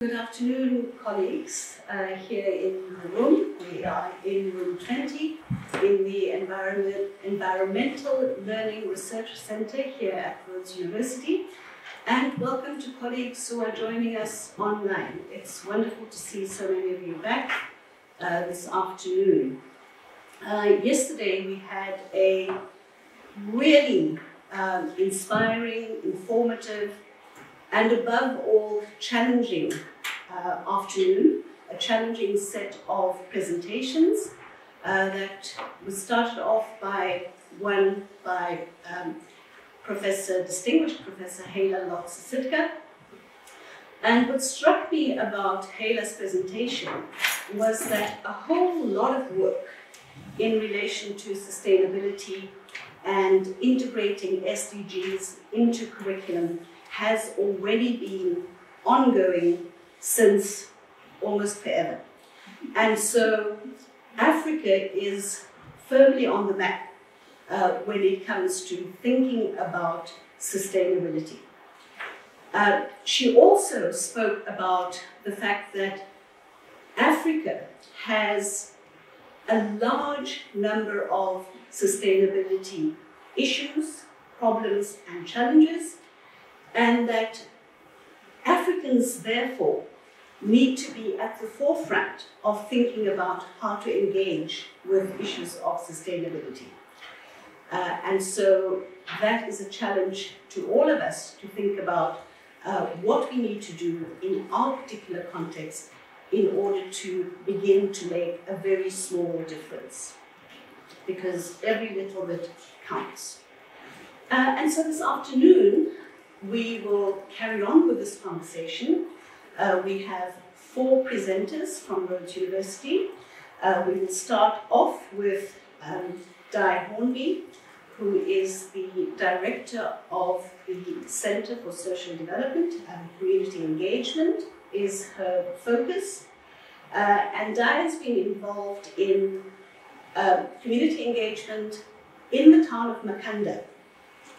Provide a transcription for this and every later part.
Good afternoon, colleagues. Here in the room, we are in room 20 in the Environmental Learning Research Center here at Rhodes University. And welcome to colleagues who are joining us online. It's wonderful to see so many of you back this afternoon. Yesterday we had a really inspiring, informative, and above all, challenging afternoon, a challenging set of presentations that was started off by distinguished Professor Hela Lotz-Sitka. And what struck me about Hela's presentation was that a whole lot of work in relation to sustainability and integrating SDGs into curriculum has already been ongoing since almost forever. And so Africa is firmly on the map when it comes to thinking about sustainability. She also spoke about the fact that Africa has a large number of sustainability issues, problems, and challenges, and that Africans, therefore, need to be at the forefront of thinking about how to engage with issues of sustainability. And so that is a challenge to all of us to think about what we need to do in our particular context in order to begin to make a very small difference, because every little bit counts. And so this afternoon, we will carry on with this conversation. We have 4 presenters from Rhodes University. We will start off with Di Hornby, who is the Director of the Center for Social Development and Community Engagement, is her focus. And Di has been involved in community engagement in the town of Makanda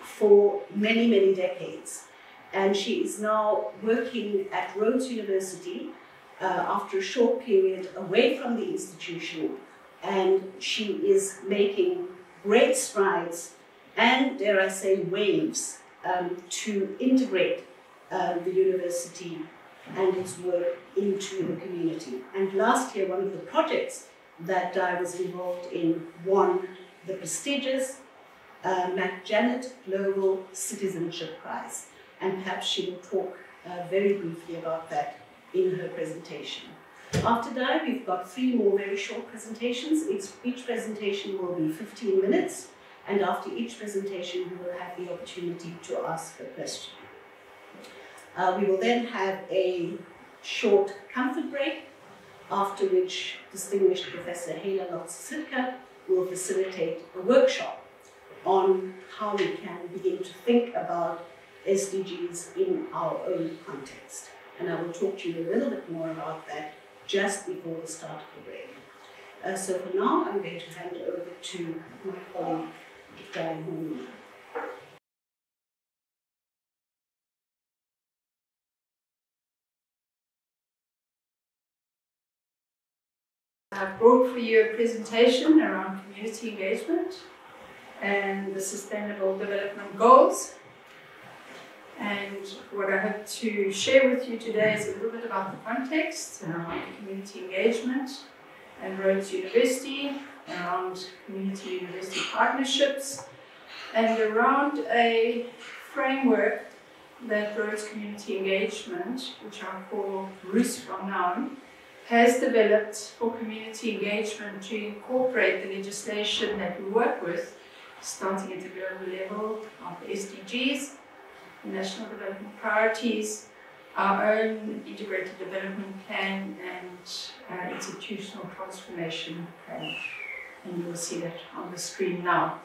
for many, many decades. And she is now working at Rhodes University after a short period away from the institution, and she is making great strides and, dare I say, waves to integrate the university and its work into the community. And last year, one of the projects that Di was involved in won the prestigious McJanet Global Citizenship Prize. And perhaps she will talk very briefly about that in her presentation. After Di, we've got 3 more very short presentations. Each presentation will be 15 minutes, and after each presentation, we will have the opportunity to ask a question. We will then have a short comfort break, after which distinguished Professor Hela Lotz-Sitka will facilitate a workshop on how we can begin to think about SDGs in our own context. And I will talk to you a little bit more about that just before the start of the break. So for now, I'm going to hand over to my colleague, Di Hornby. I've brought for you a presentation around community engagement and the Sustainable Development Goals. And what I hope to share with you today is a little bit about the context around community engagement and Rhodes University, around community-university partnerships, and around a framework that Rhodes Community Engagement, which I'll call ROOS from now on, has developed for community engagement to incorporate the legislation that we work with, starting at the global level of the SDGs, the National Development Priorities, our own Integrated Development Plan, and Institutional Transformation Plan. And you will see that on the screen now.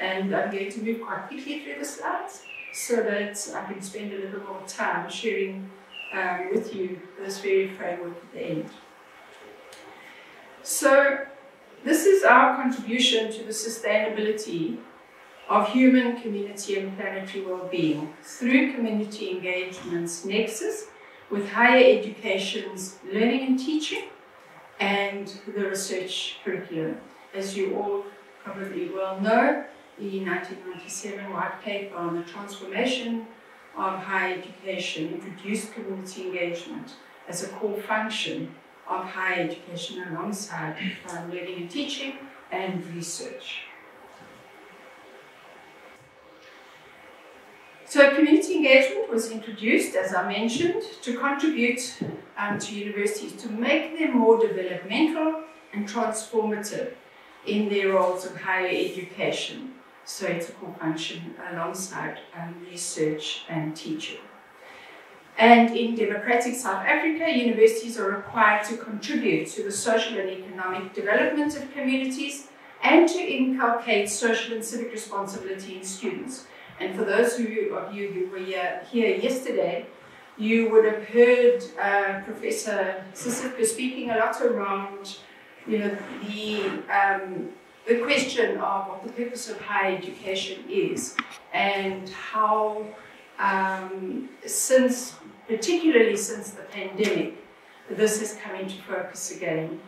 And I'm going to move quite quickly through the slides so that I can spend a little more time sharing with you this very framework at the end. So this is our contribution to the sustainability of human, community and planetary well-being through community engagement's nexus with higher education's learning and teaching and the research curriculum. As you all probably well know, the 1997 White Paper on the Transformation of Higher Education introduced community engagement as a core function of higher education alongside learning and teaching and research. So community engagement was introduced, as I mentioned, to contribute to universities to make them more developmental and transformative in their roles of higher education. So it's a core function alongside research and teaching. And in democratic South Africa, universities are required to contribute to the social and economic development of communities and to inculcate social and civic responsibility in students. And for those of you who were here yesterday, you would have heard Professor Sisitka speaking a lot around, the question of what the purpose of higher education is, and how, particularly since the pandemic, this has come into focus again.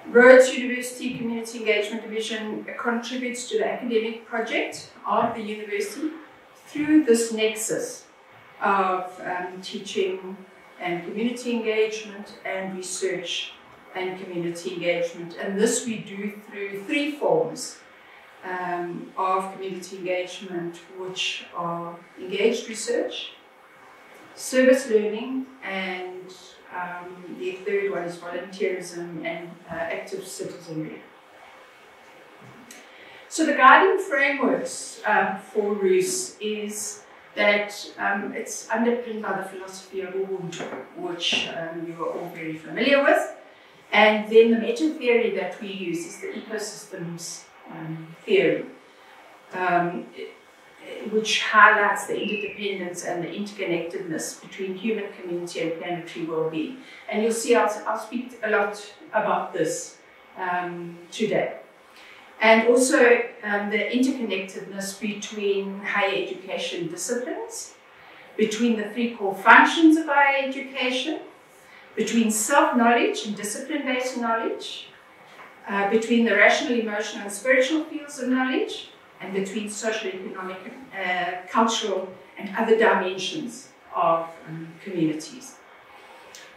Rhodes University Community Engagement Division contributes to the academic project of the university through this nexus of teaching and community engagement and research and community engagement. And this we do through three forms of community engagement, which are engaged research, service learning, and the third one is volunteerism and active citizenry. So the guiding frameworks for RUS is that it's underpinned by the philosophy of Ubuntu, which you are all very familiar with. And then the meta theory that we use is the ecosystems theory, which highlights the interdependence and the interconnectedness between human, community, and planetary well-being. And you'll see I'll speak a lot about this today. And also the interconnectedness between higher education disciplines, between the three core functions of higher education, between self-knowledge and discipline-based knowledge, between the rational, emotional, and spiritual fields of knowledge, and between social, economic, cultural, and other dimensions of communities.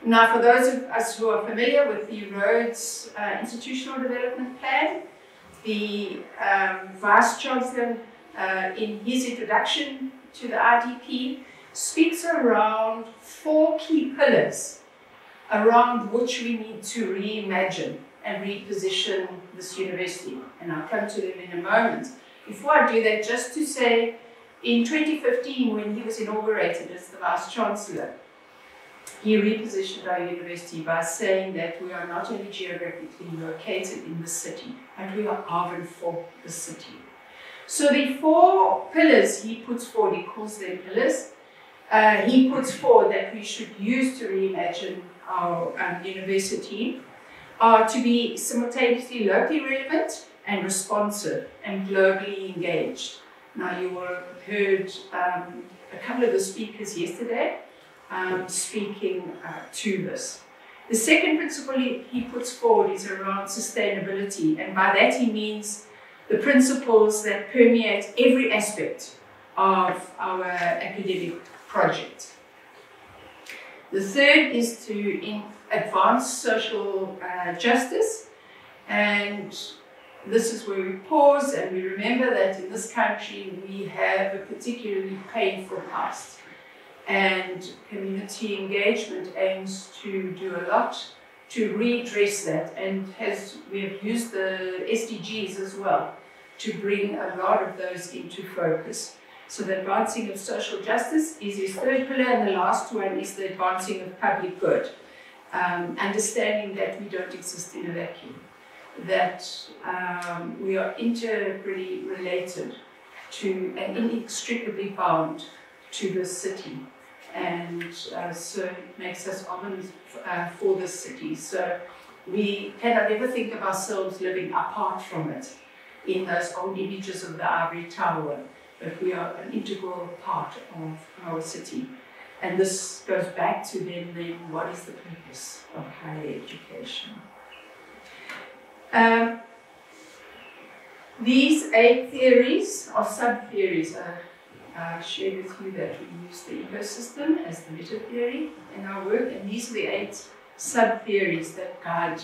Now, for those of us who are familiar with the Rhodes Institutional Development Plan, the Vice-Chancellor, in his introduction to the IDP, speaks around 4 key pillars around which we need to reimagine and reposition this university. And I'll come to them in a moment. Before I do that, just to say, in 2015, when he was inaugurated as the Vice-Chancellor, he repositioned our university by saying that we are not only geographically located in the city, but we are Arvin for the city. So the 4 pillars he puts forward, he calls them pillars, he puts forward that we should use to reimagine our university are to be simultaneously locally relevant and responsive and globally engaged. Now, you will have heard a couple of the speakers yesterday speaking to this. The second principle he puts forward is around sustainability, and by that he means the principles that permeate every aspect of our academic project. The third is to advance social justice, and this is where we pause and we remember that in this country we have a particularly painful past, and community engagement aims to do a lot to redress that, and we have used the SDGs as well to bring a lot of those into focus. So the advancing of social justice is his third pillar, and the last one is the advancing of public good. Understanding that we don't exist in a vacuum, that we are integrally related to and inextricably bound to the city, and so it makes us Arvin for the city. So we cannot ever think of ourselves living apart from it in those old images of the ivory tower, but we are an integral part of our city. And this goes back to then what is the purpose of higher education? These 8 theories are sub-theories. I shared with you that we use the ecosystem as the meta theory in our work, and these are the 8 sub-theories that guide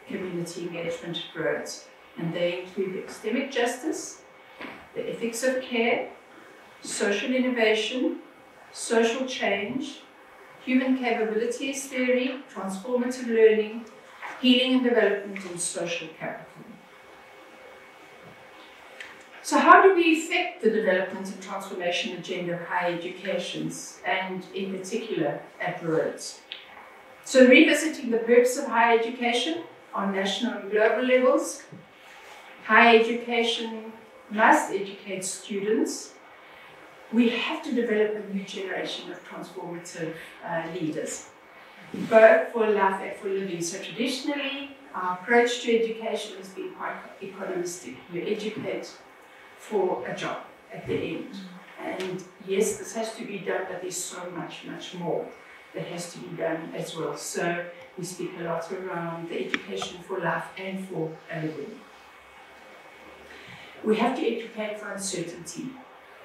community engagement at Rhodes. And they include epistemic justice, the ethics of care, social innovation, social change, human capabilities theory, transformative learning, healing and development, and social capital. So how do we affect the development and transformation agenda of higher education, and in particular at Rhodes? So revisiting the purpose of higher education on national and global levels. Higher education must educate students. We have to develop a new generation of transformative leaders, both for life and for living. So traditionally, our approach to education has been quite economistic. You educate for a job at the end. And yes, this has to be done, but there's so much, much more that has to be done as well. So we speak a lot around the education for life and for a living. We have to educate for uncertainty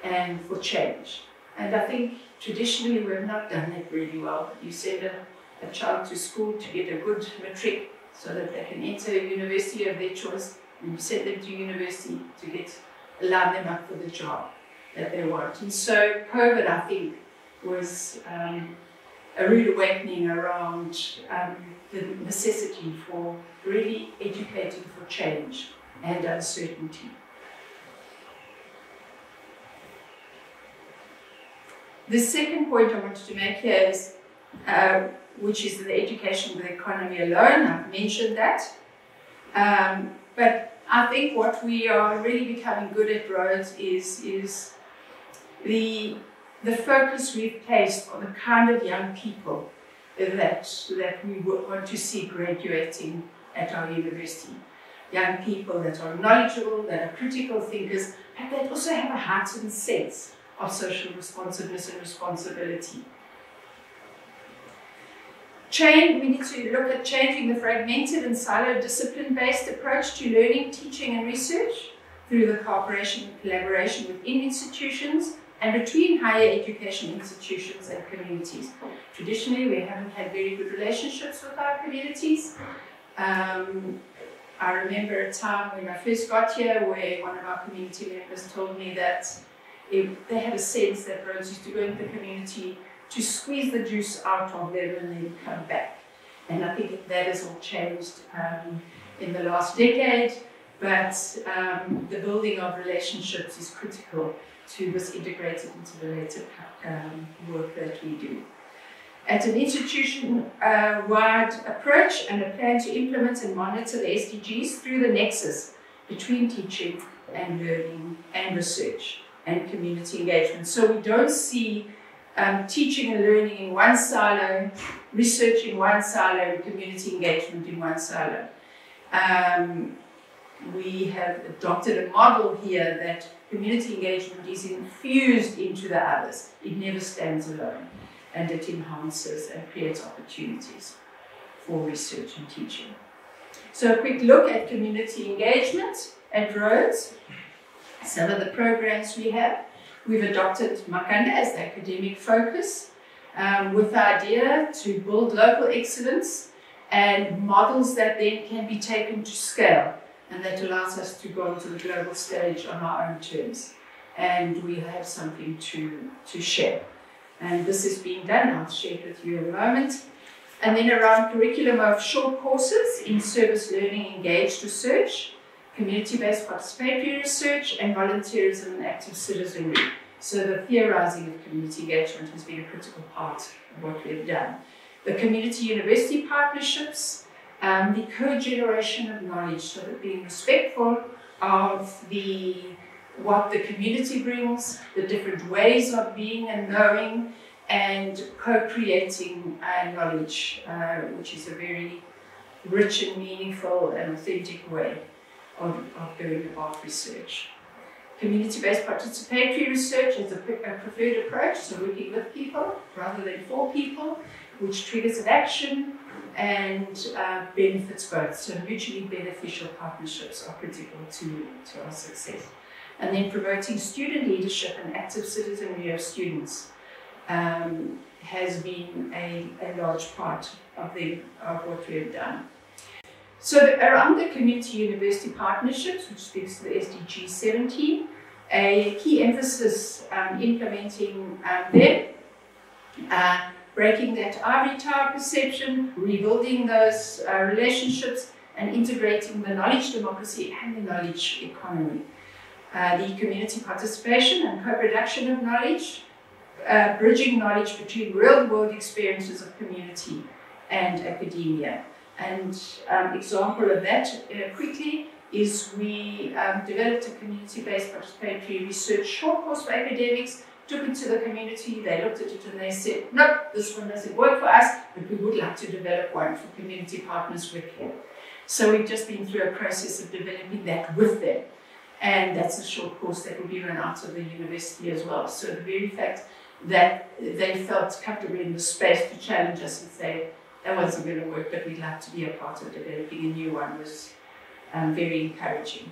and for change. And I think traditionally we've not done that really well. You send a child to school to get a good matric so that they can enter a university of their choice, and you send them to university to line them up for the job that they want. And so COVID, I think, was a rude awakening around the necessity for really educating for change and uncertainty. The second point I wanted to make here is, which is the education with the economy alone. I've mentioned that. But I think what we are really becoming good at Rhodes is the focus we've placed on the kind of young people that we want to see graduating at our university. Young people that are knowledgeable, that are critical thinkers, but that also have a heightened sense of social responsiveness and responsibility. We need to look at changing the fragmented and siloed discipline-based approach to learning, teaching and research through the cooperation and collaboration within institutions and between higher education institutions and communities. Traditionally, we haven't had very good relationships with our communities. I remember a time when I first got here where one of our community members told me that they had a sense that Rhodes used to go into the community to squeeze the juice out of them and then come back. And I think that has all changed in the last decade, but the building of relationships is critical to this integrated interrelated work that we do. At an institution-wide approach and a plan to implement and monitor the SDGs through the nexus between teaching and learning and research and community engagement. So we don't see teaching and learning in one silo, research in one silo, and community engagement in one silo. We have adopted a model here that community engagement is infused into the others. It never stands alone, and it enhances and creates opportunities for research and teaching. So a quick look at community engagement at Rhodes. Some of the programs we have. We've adopted Makanda as the academic focus with the idea to build local excellence and models that then can be taken to scale, and that allows us to go onto the global stage on our own terms. And we have something to share. And this is being done. I'll share it with you in a moment. And then around curriculum of short courses in service learning, engaged research, community-based participatory research, and volunteerism and active citizenry. So the theorizing of community engagement has been a critical part of what we've done. The community-university partnerships, the co-generation of knowledge, so that being respectful of what the community brings, the different ways of being and knowing, and co-creating knowledge, which is a very rich and meaningful and authentic way of going about research. Community-based participatory research is a preferred approach, so working with people rather than for people, which triggers an action and benefits both. So mutually beneficial partnerships are critical to our success. And then promoting student leadership and active citizenry of students has been a large part of what we have done. So around the community university partnerships, which speaks to the SDG 17, a key emphasis implementing them, breaking that ivory tower perception, rebuilding those relationships, and integrating the knowledge democracy and the knowledge economy. The community participation and co-production of knowledge, bridging knowledge between real-world experiences of community and academia. And example of that quickly is we developed a community-based participatory research short course for academics, took it to the community, they looked at it and they said, nope, this one doesn't work for us, but we would like to develop one for community partners with you. So we've just been through a process of developing that with them. And that's a short course that will be run out of the university as well. So the very fact that they felt comfortable in the space to challenge us and say, that wasn't going to work, but we'd like to be a part of developing a new one was very encouraging.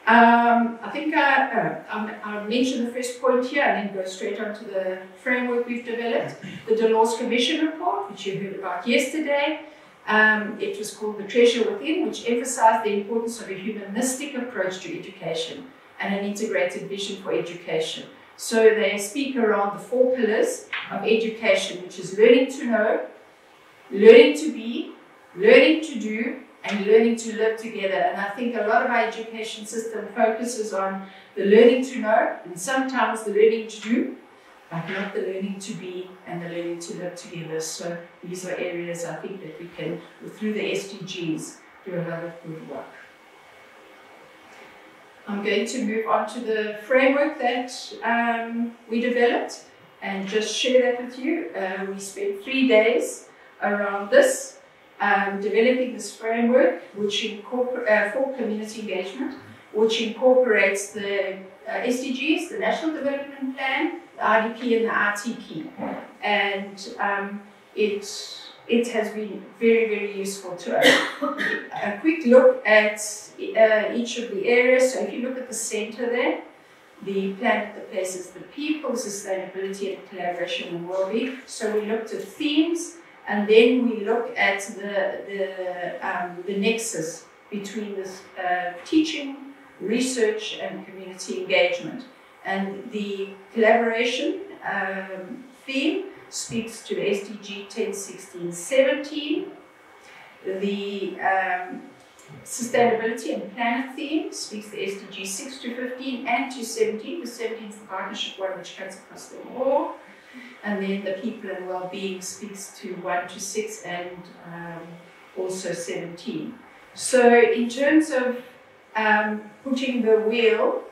I think I'll mention the first point here and then go straight on to the framework we've developed. The Delors Commission report, which you heard about yesterday. It was called The Treasure Within, which emphasized the importance of a humanistic approach to education and an integrated vision for education. So they speak around the 4 pillars of education, which is learning to know, learning to be, learning to do, and learning to live together. And I think a lot of our education system focuses on the learning to know and sometimes the learning to do, but not the learning to be and the learning to live together. So these are areas I think that we can, through the SDGs, do a lot of good work. I'm going to move on to the framework that we developed and just share that with you. We spent 3 days around this, developing this framework which for community engagement, which incorporates the SDGs, the National Development Plan, the IDP and the RTP. And it has been very, very useful to us. A quick look at each of the areas. So if you look at the center there, the planet, the places, the people, sustainability and collaboration and well-being. So we looked at themes, and then we look at the nexus between this teaching, research, and community engagement. And the collaboration theme speaks to the SDG 10, 16, 17. The sustainability and planet theme speaks to the SDG 6 to 15 and to 17. The 17 is the partnership one which cuts across them all. And then the people and well-being speaks to 1 to 6 and also 17. So in terms of putting the wheel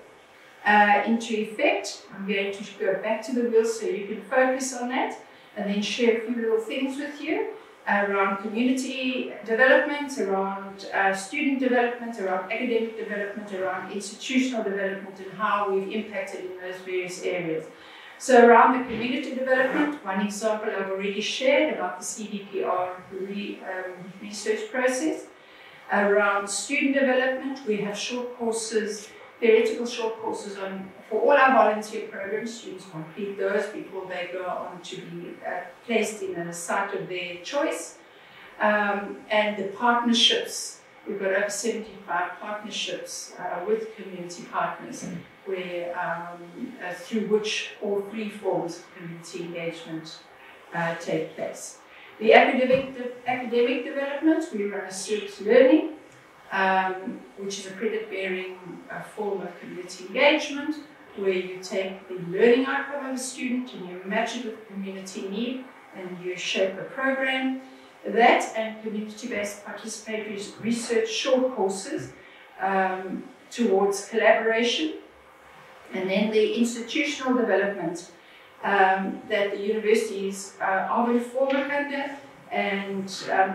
into effect, I'm going to go back to the wheel so you can focus on that and then share a few little things with you around community development, around student development, around academic development, around institutional development, and how we've impacted in those various areas. So around the community development, one example I've already shared about the CDPR research process. Around student development, we have short courses, theoretical short courses for all our volunteer programs. Students complete those before they go on to be placed in a site of their choice. And the partnerships, we've got over 75 partnerships with community partners, where through which all 3 forms of community engagement take place. The academic development, we run a service learning, which is a credit-bearing form of community engagement, where you take the learning outcome of a student and you match it with community need and you shape a program. That and community-based participatory research short courses towards collaboration. And then the institutional development that the universities are very forward under, and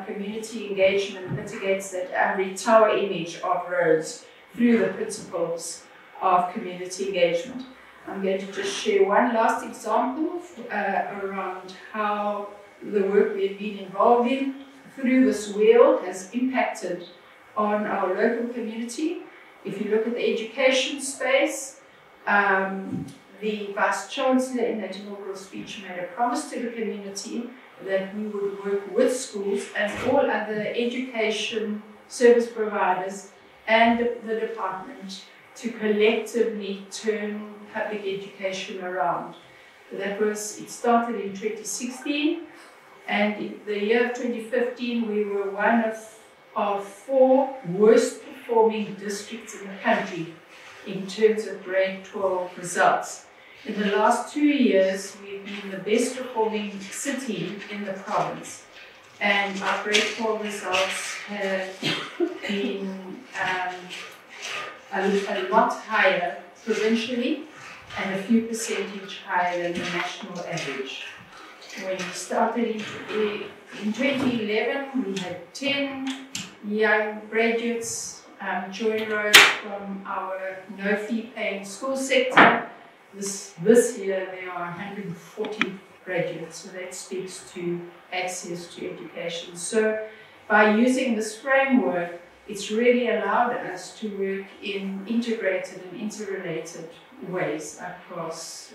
community engagement mitigates that ivory tower image of roads through the principles of community engagement. I'm going to just share one last example around how the work we've been involved in through this wheel has impacted on our local community. If you look at the education space, the Vice Chancellor in that inaugural speech made a promise to the community that we would work with schools and all other education service providers and the department to collectively turn public education around. It started in 2016, and in the year of 2015 we were one of 4 worst performing districts in the country in terms of grade 12 results. In the last 2 years, we've been the best performing city in the province, and our grade 12 results have been a lot higher provincially and a few percentage higher than the national average. When we started in 2011, we had 10 young graduates join road from our no-fee paying school sector. This year there are 140 graduates, so that speaks to access to education. So by using this framework, it's really allowed us to work in integrated and interrelated ways across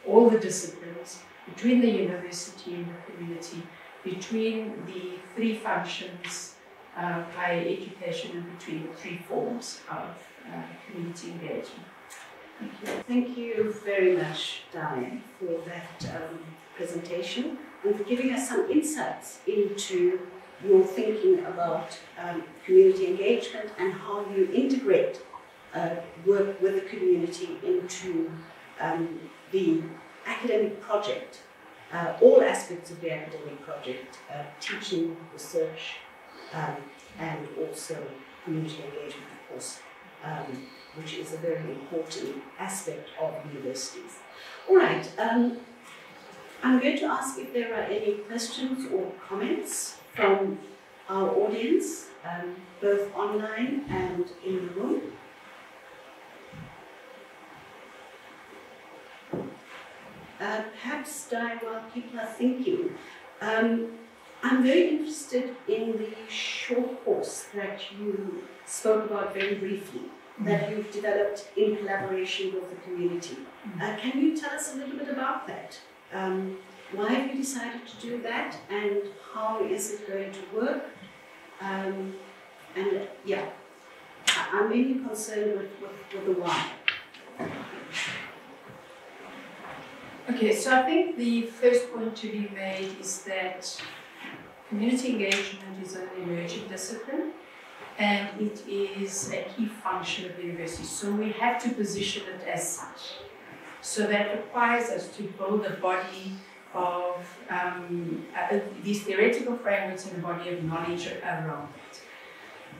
all the disciplines, between the university and the community, between the 3 functions of higher education, and between the 3 forms of community engagement. Thank you. Thank you very much, Diane, for that presentation and for giving us some insights into your thinking about community engagement and how you integrate work with the community into the academic project, all aspects of the academic project, teaching, research, and also community engagement, of course, which is a very important aspect of universities. All right, I'm going to ask if there are any questions or comments from our audience, both online and in the room. Perhaps, Di, while people are thinking, I'm very interested in the short course that you spoke about very briefly, that you've developed in collaboration with the community. Can you tell us a little bit about that? Why have you decided to do that, and how is it going to work? And yeah, I'm mainly concerned with the why. Okay, so I think the first point to be made is that community engagement is an emerging discipline, and it is a key function of the university. So we have to position it as such. So that requires us to build a body of these theoretical frameworks and a body of knowledge around it.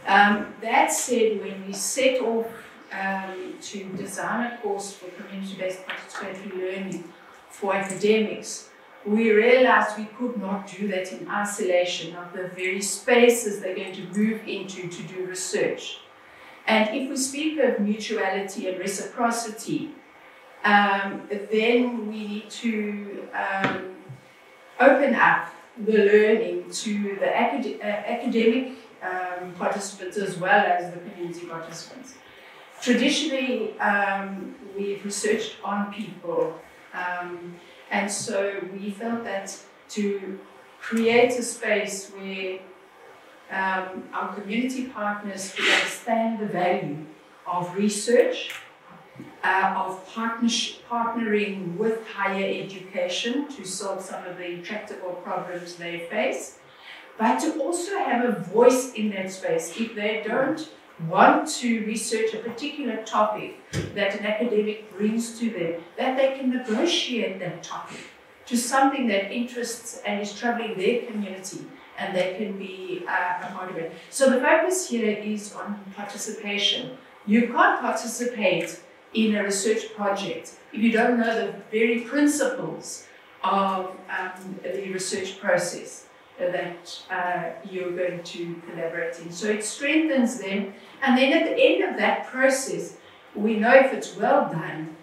That said, when we set off to design a course for community-based participatory learning for academics, we realized we could not do that in isolation of the very spaces they're going to move into to do research. And if we speak of mutuality and reciprocity, then we need to open up the learning to the academic participants as well as the community participants. Traditionally, we've researched on people, and so we felt that to create a space where our community partners could understand the value of research, of partnering with higher education to solve some of the intractable problems they face, but to also have a voice in that space. If they don't want to research a particular topic that an academic brings to them, that they can negotiate that topic to something that interests and is troubling their community, and they can be a part of it. So the focus here is on participation. You can't participate in a research project if you don't know the very principles of the research process that you're going to collaborate in. So it strengthens them, and then at the end of that process, we know if it's well done,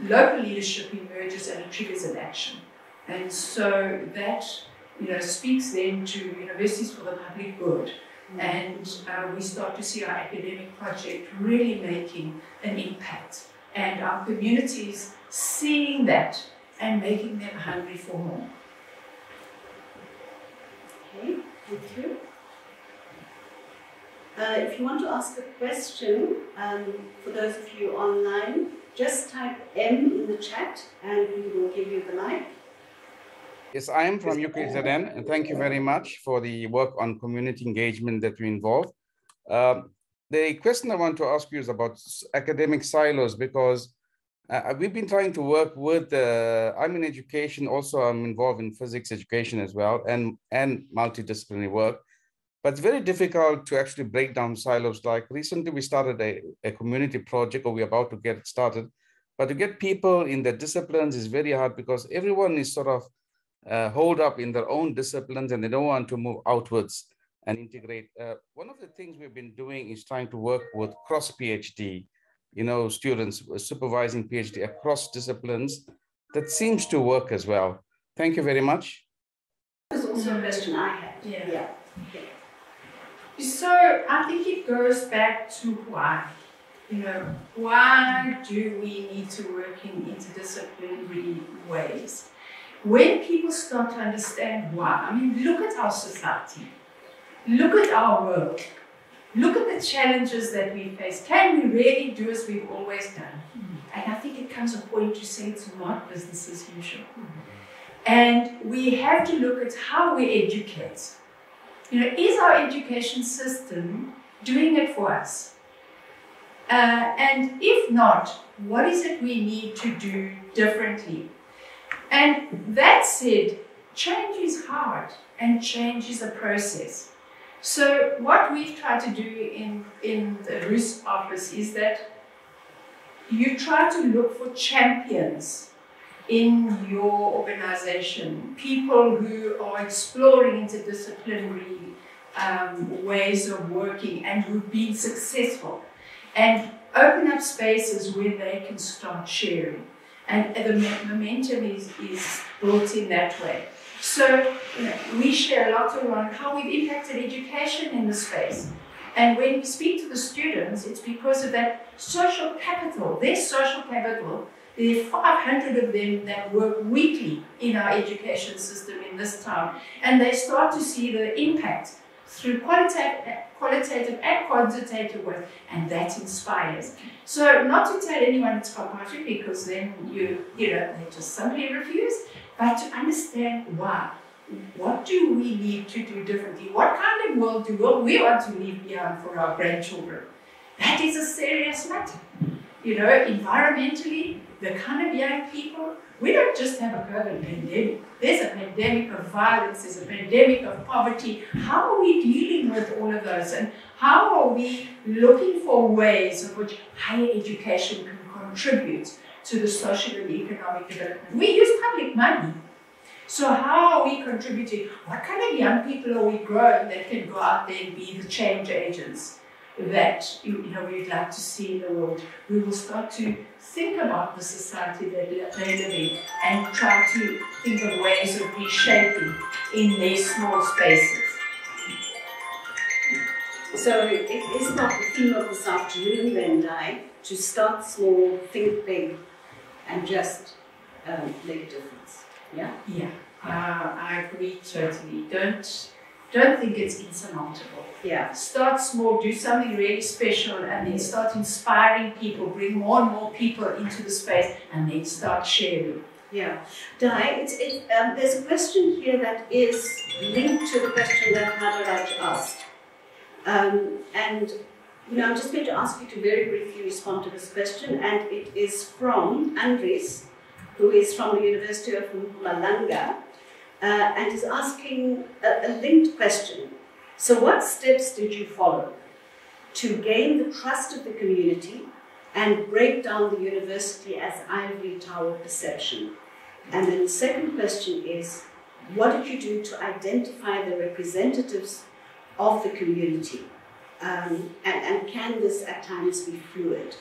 local leadership emerges and it triggers an action. And so that speaks then to universities for the public good. And we start to see our academic project really making an impact. And our communities seeing that and making them hungry for more. Okay, thank you. If you want to ask a question, for those of you online, just type M in the chat and we will give you the mic. Yes, I am from UKZN, and thank you very much for the work on community engagement that we involve. The question I want to ask you is about academic silos, because we've been trying to work with, I'm in education, also I'm involved in physics education as well, and multidisciplinary work. But it's very difficult to actually break down silos. Like recently we started a community project, or we're about to get it started. But to get people in the disciplines is very hard because everyone is sort of hold up in their own disciplines and they don't want to move outwards and integrate. One of the things we've been doing is trying to work with cross PhD, students supervising PhD across disciplines. That seems to work as well. Thank you very much. That's also a question I had. Yeah. So I think it goes back to why. Why do we need to work in interdisciplinary ways? When people start to understand why, look at our society, look at our world, look at the challenges that we face. Can we really do as we've always done? And I think it comes a point to say it's not business as usual. And we have to look at how we educate. Is our education system doing it for us? And if not, what is it we need to do differently? And that said, change is hard and change is a process. So what we've tried to do in the RUS office is that you try to look for champions in your organization, people who are exploring interdisciplinary ways of working and who've been successful, and open up spaces where they can start sharing. And the momentum is built in that way. So we share a lot around how we've impacted education in the space. And when we speak to the students, it's because of that social capital, their social capital. There are 500 of them that work weekly in our education system in this town. And they start to see the impact through qualitative and quantitative work, and that inspires. So not to tell anyone it's proprietary, because then they just simply refuse, but to understand why. What do we need to do differently? What kind of world do we want to leave behind for our grandchildren? That is a serious matter. Environmentally, the kind of young people, we don't just have a COVID pandemic. There's a pandemic of violence, there's a pandemic of poverty. How are we dealing with all of those? And how are we looking for ways of which higher education can contribute to the social and economic development? We use public money. So how are we contributing? What kind of young people are we growing that can go out there and be the change agents that we'd like to see in the world? We will start to think about the society that they're living and try to think of ways of reshaping in their small spaces. So it is not the theme of this afternoon then, Dai, to start small, think big, and just make a difference. Yeah? Yeah, I agree totally. Don't think it's insurmountable. Yeah. Start small, do something really special, and then start inspiring people, bring more and more people into the space, and then start sharing. Yeah. Dai, there's a question here that is linked to the question that Madaraj asked. I'm just going to ask you to very briefly respond to this question, and it is from Andres, who is from the University of Mpumalanga, and is asking a linked question. So what steps did you follow to gain the trust of the community and break down the university as ivory tower perception? And then the second question is, what did you do to identify the representatives of the community and can this at times be fluid?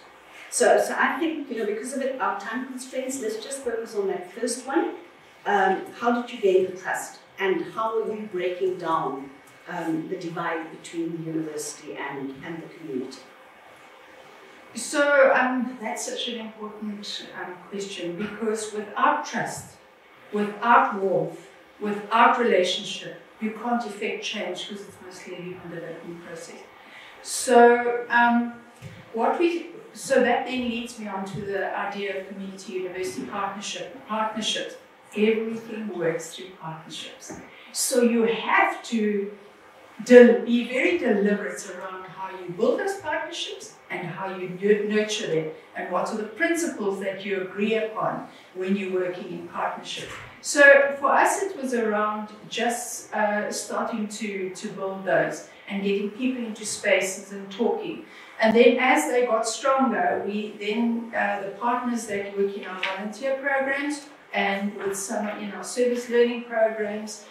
So I think, because of our time constraints, let's just focus on that first one. How did you gain the trust, and how are you breaking down the divide between the university and the community? So that's such an important question, because without trust, without warmth, without relationship, you can't effect change, because it's mostly a human development process. So so that then leads me on to the idea of community-university partnerships. Everything works through partnerships. So you have to be very deliberate around how you build those partnerships and how you nurture them, and what are the principles that you agree upon when you're working in partnership. So for us, it was around just starting to build those and getting people into spaces and talking. And then as they got stronger, the partners that work in our volunteer programs and with some in our service learning programs,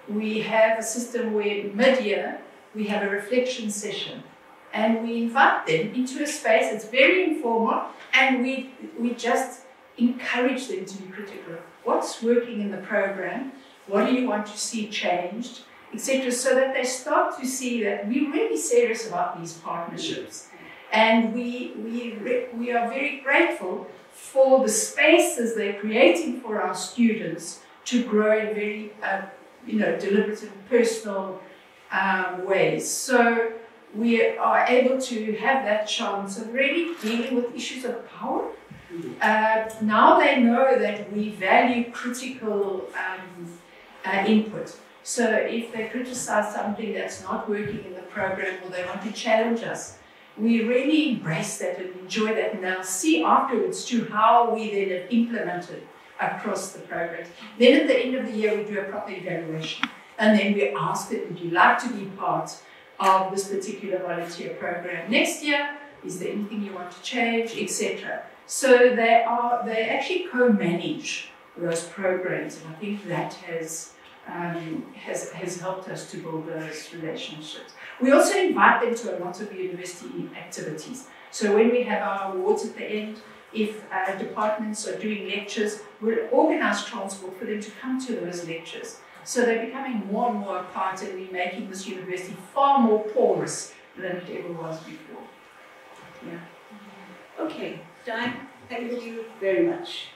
we have a system where mid-year we have a reflection session, and we invite them into a space. It's very informal, and we just encourage them to be critical. What's working in the program? What do you want to see changed, etc., so that they start to see that we're really serious about these partnerships. And we are very grateful for the spaces they're creating for our students to grow in very deliberate and personal ways. So we are able to have that chance of really dealing with issues of power. Now they know that we value critical input. So if they criticize something that's not working in the program, or they want to challenge us, we really embrace that and enjoy that, and they'll see afterwards too how we then have implemented across the programs. Then at the end of the year, we do a proper evaluation, and then we ask them, would you like to be part of this particular volunteer program next year? Is there anything you want to change, etc.? So they actually co-manage those programs, and I think that has helped us to build those relationships. We also invite them to a lot of university activities. So when we have our awards at the end, if departments are doing lectures, we'll organize transport for them to come to those lectures. So they're becoming more and more a part, and we're making this university far more porous than it ever was before. Yeah. Okay, Diane, thank you very much.